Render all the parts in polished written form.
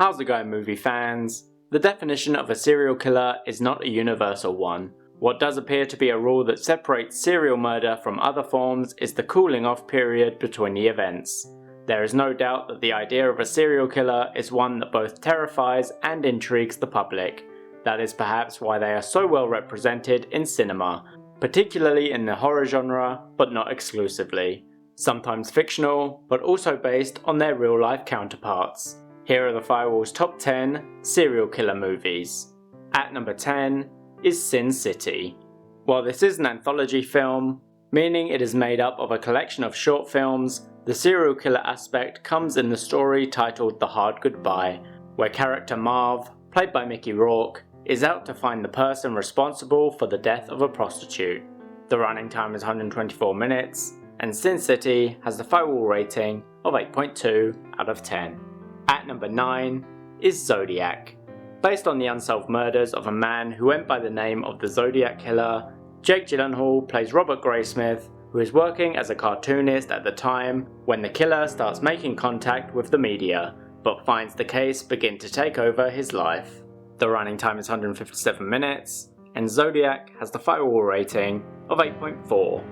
How's it going, movie fans? The definition of a serial killer is not a universal one. What does appear to be a rule that separates serial murder from other forms is the cooling off period between the events. There is no doubt that the idea of a serial killer is one that both terrifies and intrigues the public. That is perhaps why they are so well represented in cinema, particularly in the horror genre, but not exclusively. Sometimes fictional, but also based on their real-life counterparts. Here are the Firewall's top 10 serial killer movies. At number 10 is Sin City. While this is an anthology film, meaning it is made up of a collection of short films, the serial killer aspect comes in the story titled The Hard Goodbye, where character Marv, played by Mickey Rourke, is out to find the person responsible for the death of a prostitute. The running time is 124 minutes, and Sin City has the Firewall rating of 8.2 out of 10. At number 9 is Zodiac. Based on the unsolved murders of a man who went by the name of the Zodiac Killer, Jake Gyllenhaal plays Robert Graysmith, who is working as a cartoonist at the time when the killer starts making contact with the media, but finds the case begin to take over his life. The running time is 157 minutes, and Zodiac has the Firewall rating of 8.4.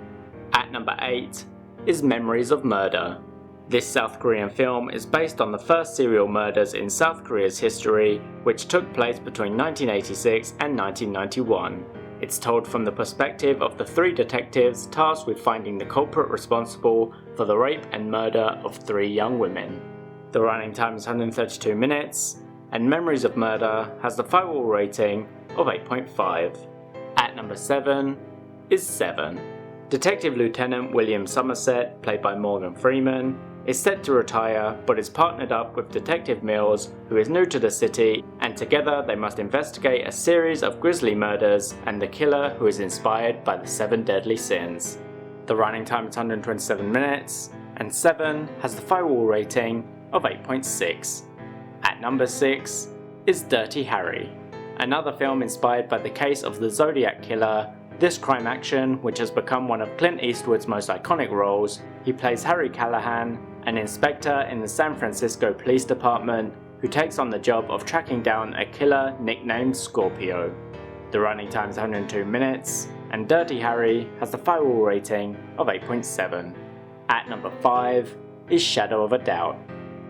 At number 8 is Memories of Murder. This South Korean film is based on the first serial murders in South Korea's history, which took place between 1986 and 1991. It's told from the perspective of the three detectives tasked with finding the culprit responsible for the rape and murder of 3 young women. The running time is 132 minutes, and Memories of Murder has the Firewall rating of 8.5. At number 7 is Seven. Detective Lieutenant William Somerset, played by Morgan Freeman, is set to retire but is partnered up with Detective Mills, who is new to the city, and together they must investigate a series of grisly murders and the killer who is inspired by the 7 deadly sins. The running time is 127 minutes, and Seven has the Firewall rating of 8.6. At number 6 is Dirty Harry. Another film inspired by the case of the Zodiac Killer. This crime action, which has become one of Clint Eastwood's most iconic roles, he plays Harry Callahan, an inspector in the San Francisco Police Department who takes on the job of tracking down a killer nicknamed Scorpio. The running time is 102 minutes, and Dirty Harry has the Firewall rating of 8.7. At number 5 is Shadow of a Doubt.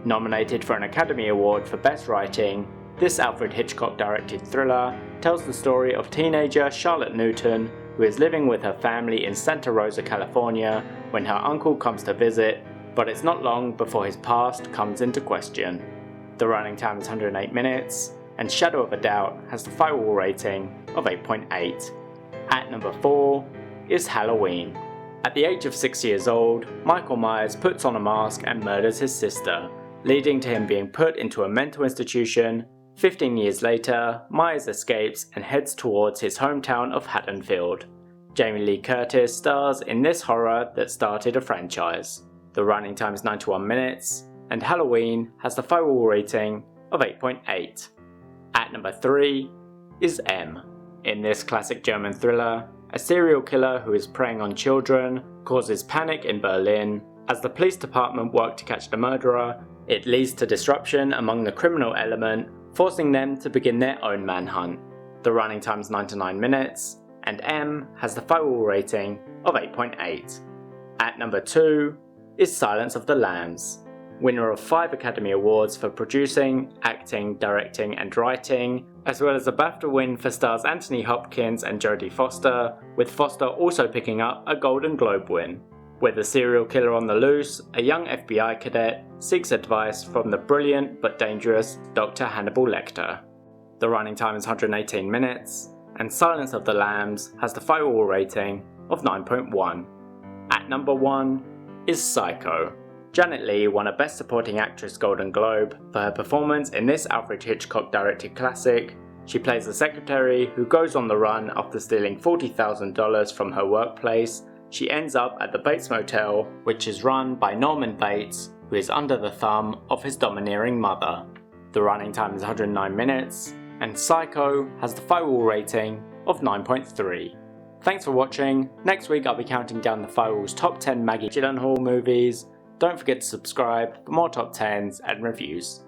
Nominated for an Academy Award for Best Writing, this Alfred Hitchcock-directed thriller tells the story of teenager Charlotte Newton, who is living with her family in Santa Rosa, California, when her uncle comes to visit, but it's not long before his past comes into question. The running time is 108 minutes, and Shadow of a Doubt has the Firewall rating of 8.8. At number 4 is Halloween. At the age of 6 years old, Michael Myers puts on a mask and murders his sister, leading to him being put into a mental institution. 15 years later, Myers escapes and heads towards his hometown of Haddonfield. Jamie Lee Curtis stars in this horror that started a franchise. The running time is 91 minutes, and Halloween has the Firewall rating of 8.8. At number 3 is M. In this classic German thriller, a serial killer who is preying on children causes panic in Berlin. As the police department work to catch the murderer, it leads to disruption among the criminal element, forcing them to begin their own manhunt. The running time is 99 minutes, and M has the Firewall rating of 8.8. At number 2 is Silence of the Lambs. Winner of 5 Academy Awards for producing, acting, directing and writing, as well as a BAFTA win for stars Anthony Hopkins and Jodie Foster, with Foster also picking up a Golden Globe win. With a serial killer on the loose, a young FBI cadet seeks advice from the brilliant but dangerous Dr. Hannibal Lecter. The running time is 118 minutes, and Silence of the Lambs has the Firewall rating of 9.1. At number 1 is Psycho. Janet Leigh won a Best Supporting Actress Golden Globe for her performance in this Alfred Hitchcock-directed classic. She plays a secretary who goes on the run after stealing $40,000 from her workplace. She ends up at the Bates Motel, which is run by Norman Bates, who is under the thumb of his domineering mother. The running time is 109 minutes, and Psycho has the Firewall rating of 9.3. Thanks for watching. Next week I'll be counting down the Firewall's top 10 Maggie Gyllenhaal movies. Don't forget to subscribe for more top 10s and reviews.